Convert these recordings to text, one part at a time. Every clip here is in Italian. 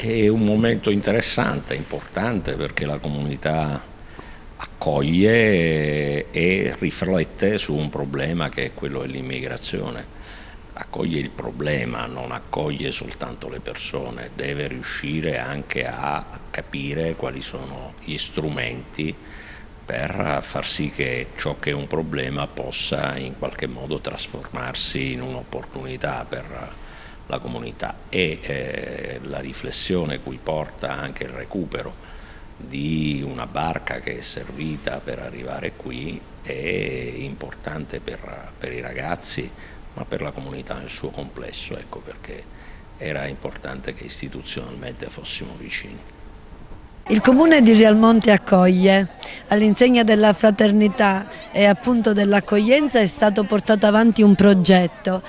È un momento interessante, importante, perché la comunità accoglie e riflette su un problema che è quello dell'immigrazione. Accoglie il problema, non accoglie soltanto le persone, deve riuscire anche a capire quali sono gli strumenti per far sì che ciò che è un problema possa in qualche modo trasformarsi in un'opportunità per la comunità, e la riflessione cui porta anche il recupero di una barca che è servita per arrivare qui è importante per i ragazzi, ma per la comunità nel suo complesso. Ecco perché era importante che istituzionalmente fossimo vicini. Il Comune di Rialmonte accoglie. All'insegna della fraternità e appunto dell'accoglienza è stato portato avanti un progetto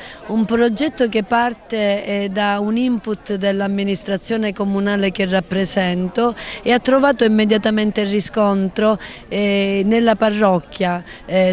che parte da un input dell'amministrazione comunale che rappresento e ha trovato immediatamente riscontro nella parrocchia.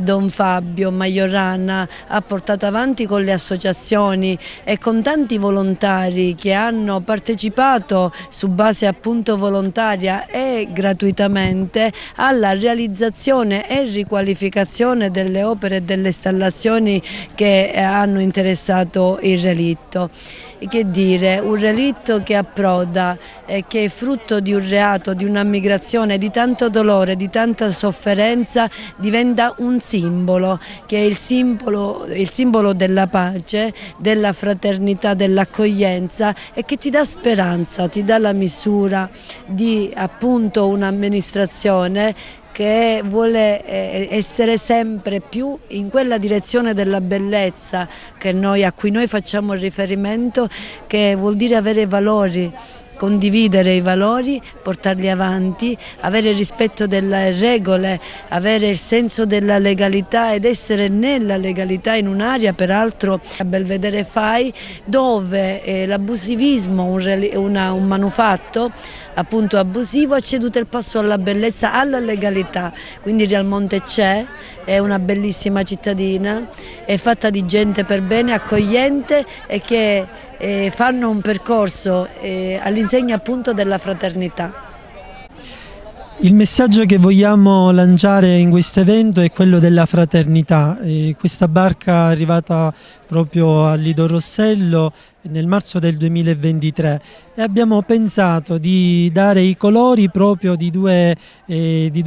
Don Fabio Majorana ha portato avanti con le associazioni e con tanti volontari che hanno partecipato su base appunto volontaria e gratuitamente alla realizzazione e riqualificazione delle opere e delle installazioni che hanno interessato il relitto. Che dire, un relitto che approda e che è frutto di un reato, di una migrazione, di tanto dolore, di tanta sofferenza, diventa un simbolo, che è il simbolo della pace, della fraternità, dell'accoglienza, e che ti dà speranza, ti dà la misura di appunto un'amministrazione che vuole essere sempre più in quella direzione della bellezza a cui noi facciamo riferimento, che vuol dire avere valori, condividere i valori, portarli avanti, avere il rispetto delle regole, avere il senso della legalità ed essere nella legalità in un'area peraltro a Belvedere Fai, dove l'abusivismo, un manufatto appunto abusivo, ha ceduto il passo alla bellezza, alla legalità. Quindi Rialmonte c'è, è una bellissima cittadina, è fatta di gente per bene, accogliente e che fanno un percorso all'insegna appunto della fraternità. Il messaggio che vogliamo lanciare in questo evento è quello della fraternità. Questa barca è arrivata proprio a Lido Rossello nel marzo del 2023 e abbiamo pensato di dare i colori proprio di due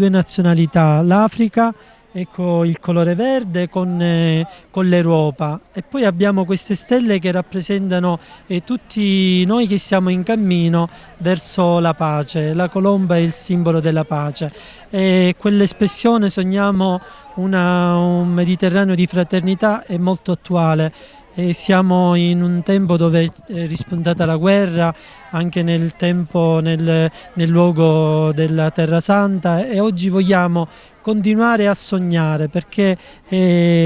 nazionalità, l'Africa, ecco il colore verde con l'Europa, e poi abbiamo queste stelle che rappresentano tutti noi che siamo in cammino verso la pace. La colomba è il simbolo della pace e quell'espressione "sogniamo un Mediterraneo di fraternità" è molto attuale. Siamo in un tempo dove è rispuntata la guerra, anche nel luogo della Terra Santa, e oggi vogliamo continuare a sognare perché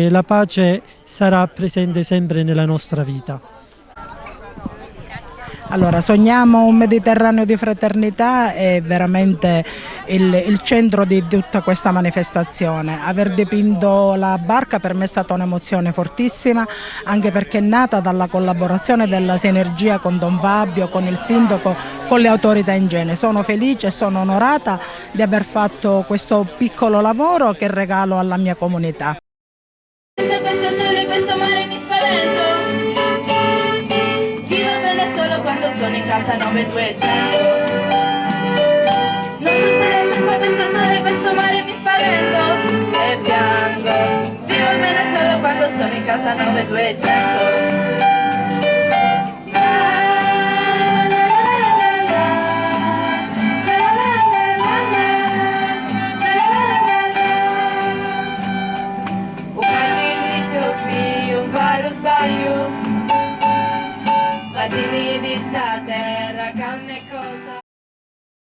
la pace sarà presente sempre nella nostra vita. Allora, sogniamo un Mediterraneo di fraternità è veramente il centro di tutta questa manifestazione. Aver dipinto la barca per me è stata un'emozione fortissima, anche perché è nata dalla collaborazione, della sinergia con Don Fabio, con il sindaco, con le autorità in genere. Sono felice e sono onorata di aver fatto questo piccolo lavoro che regalo alla mia comunità. Questo sole, questo mare mi spavento. Sono in casa 9200. Non so stare senza questo sole, questo mare mi spavento e piango. Vivo bene solo quando sono in casa 9200. Un sbaglio, ma dimmi di questa terra